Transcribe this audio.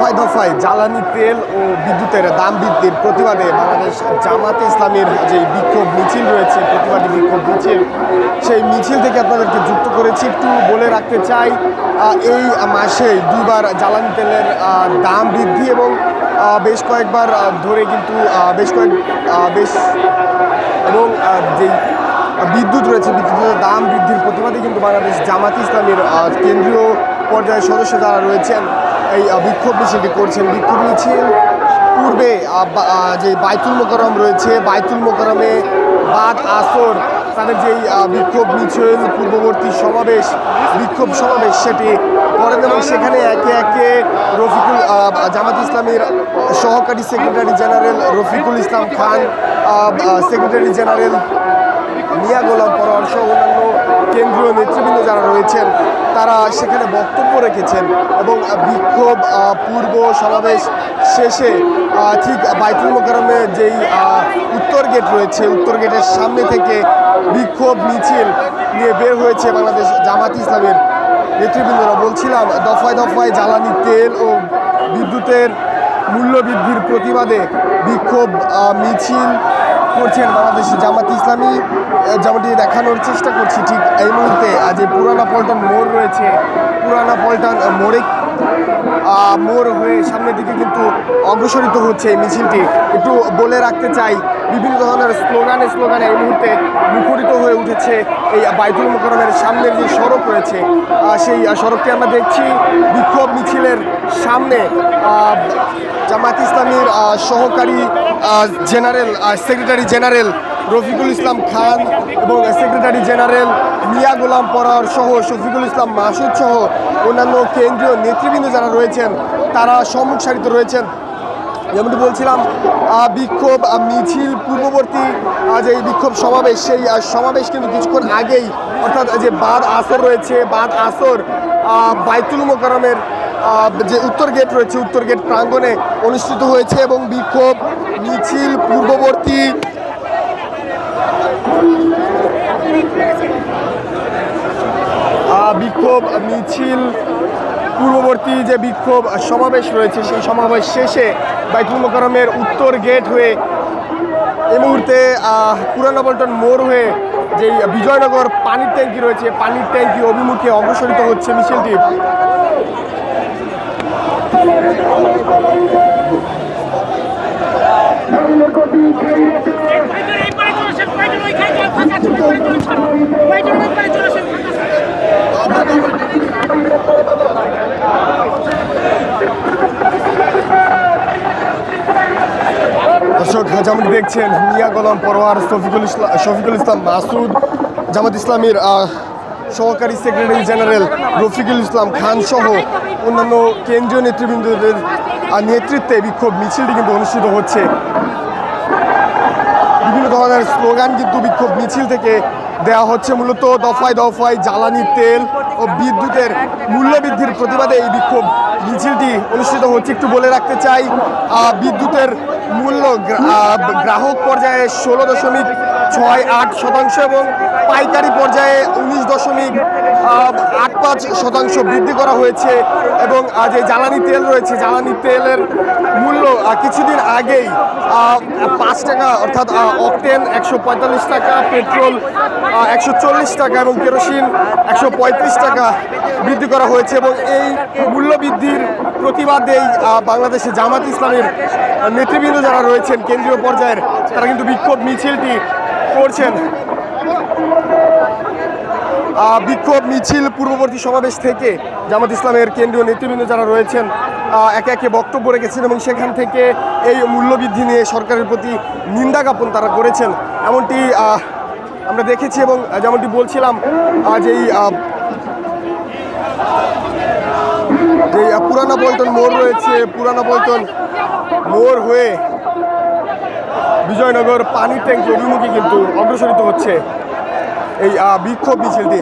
দফায় দফায় জ্বালানি তেল ও বিদ্যুতের দাম বৃদ্ধির প্রতিবাদে বাংলাদেশ জামাতে ইসলামীর যে বিক্ষোভ মিছিল রয়েছে, প্রতিবাদী বিক্ষোভ মিছিল, সেই মিছিল থেকে আপনাদেরকে যুক্ত করেছি। একটু বলে রাখতে চাই, এই মাসে দুইবার জ্বালানি তেলের দাম বৃদ্ধি এবং বেশ কয়েকবার ধরে কিন্তু এবং যেই বিদ্যুৎ রয়েছে, বিদ্যুতের দাম বৃদ্ধির প্রতিবাদে কিন্তু বাংলাদেশ জামাতে ইসলামীর কেন্দ্রীয় পর্যায়ের সদস্য যারা রয়েছেন এই বিক্ষোভ মিছিলটি করছেন। বিক্ষোভ মিছিল পূর্বে যে বাইতুল মোকাররম রয়েছে, বাইতুল মোকাররমে বাদ আসর তাদের যেই বিক্ষোভ মিছিল পূর্ববর্তী বিক্ষোভ সমাবেশ সেটি করেন এবং সেখানে একে একে জামাত ইসলামীর সহকারী secretary general Rafiqul Islam Khan, secretary general মিয়া গোলাম পরোয়ার সহ অন্যান্য কেন্দ্রীয় নেতৃবৃন্দ যারা রয়েছেন তারা সেখানে বক্তব্য রেখেছেন এবং বিক্ষোভ পূর্ব সমাবেশ শেষে ঠিক বাইতুল মোকাররমে যেই উত্তর গেট রয়েছে, উত্তর গেটের সামনে থেকে বিক্ষোভ মিছিল নিয়ে বের হয়েছে বাংলাদেশ জামাত ইসলামের নেতৃবৃন্দরা। বলছিলাম, দফায় দফায় জ্বালানি তেল ও বিদ্যুতের মূল্য বৃদ্ধির প্রতিবাদে বিক্ষোভ মিছিল করছেন বাংলাদেশ জামাত ইসলামী। যেমনটি দেখানোর চেষ্টা করছি, ঠিক এই মুহূর্তে যে পুরানা পল্টন মোড় রয়েছে, পুরানা পল্টন মোড় হয়ে সামনের দিকে কিন্তু অগ্রসরিত হচ্ছে এই মিছিলটি। একটু বলে রাখতে চাই, বিভিন্ন ধরনের স্লোগানে এই মুহূর্তে মুখরিত হয়ে উঠেছে এই বাইতুল মোকাররমের সামনের যে সড়ক রয়েছে, সেই সড়কটি আমরা দেখছি। বিক্ষোভ মিছিলের সামনে জামাত ইসলামীর সহকারী সেক্রেটারি জেনারেল রফিকুল ইসলাম খান এবং সেক্রেটারি জেনারেল মিয়া গোলাম পরোয়ার সহ শফিকুল ইসলাম মাসুদ সহ অন্যান্য কেন্দ্রীয় নেতৃবৃন্দ যারা রয়েছেন তারা সম্মুখ সারিতে রয়েছেন। যেমনটি বলছিলাম, বিক্ষোভ মিছিল পূর্ববর্তী যে বিক্ষোভ সমাবেশ, সেই সমাবেশ কিন্তু কিছুক্ষণ আগেই, অর্থাৎ যে বাদ আসর রয়েছে, বাদ আসর বাইতুল মোকাররমের যে উত্তর গেট রয়েছে, উত্তর গেট প্রাঙ্গণে অনুষ্ঠিত হয়েছে এবং বিক্ষোভ মিছিল পূর্ববর্তী যে বিক্ষোভ সমাবেশ রয়েছে, সেই সমাবেশ শেষে বাইতুল মোকাররমের উত্তর গেট হয়ে এই মুহূর্তে পুরানা পল্টন মোড় হয়ে যেই বিজয়নগর পানির ট্যাঙ্কি রয়েছে, পানির ট্যাঙ্কি অভিমুখে অগ্রসরিত হচ্ছে মিছিলটি। দর্শক, যেমনটি দেখছেন, মিয়া গোলাম পরোয়ার, শফিকুল ইসলাম মাসুদ, জামাত ইসলামীর সহকারী সেক্রেটারি জেনারেল রফিকুল ইসলাম খান সহ অন্যান্য কেন্দ্রীয় নেতৃবৃন্দদের নেতৃত্বে বিক্ষোভ মিছিলটি কিন্তু অনুষ্ঠিত হচ্ছে। বিভিন্ন ধরনের স্লোগান কিন্তু বিক্ষোভ মিছিল থেকে দেওয়া হচ্ছে। মূলত দফায় দফায় জ্বালানি তেল ও বিদ্যুতের মূল্য বৃদ্ধির প্রতিবাদে এই বিক্ষোভ মিছিলটি অনুষ্ঠিত হচ্ছে। একটু বলে রাখতে চাই, বিদ্যুতের মূল্য গ্রাহক পর্যায়ে 16.68% এবং পাইকারি পর্যায়ে 19.85% বৃদ্ধি করা হয়েছে এবং যে জ্বালানি তেল রয়েছে, জ্বালানি তেলের মূল্য কিছুদিন আগেই 5 টাকা, অর্থাৎ অকটেন 145 টাকা, পেট্রোল 140 টাকা এবং কেরোসিন 135 টাকা বৃদ্ধি করা হয়েছে এবং এই মূল্য বৃদ্ধির প্রতিবাদেই বাংলাদেশে জামাত ইসলামের নেতৃবৃন্দ যারা রয়েছেন কেন্দ্রীয় পর্যায়ের, তারা কিন্তু বিক্ষোভ মিছিলটি করছেন। বিক্ষোভ মিছিল পূর্ববর্তী সমাবেশ থেকে জামাত ইসলামের কেন্দ্রীয় নেতৃবৃন্দ যারা রয়েছেন একে একে বক্তব্য রেখেছেন এবং সেখান থেকে এই মূল্যবৃদ্ধি নিয়ে সরকারের প্রতি নিন্দা জ্ঞাপন তারা করেছেন, এমনটি আমরা দেখেছি। এবং যেমনটি বলছিলাম, যেই পুরানা পল্টন মোড় রয়েছে, পুরানা পল্টন মোড় হয়ে বিজয়নগর পানির ট্যাঙ্কি অভিমুখে কিন্তু অগ্রসরিত হচ্ছে এই বিক্ষোভ মিছিলটি।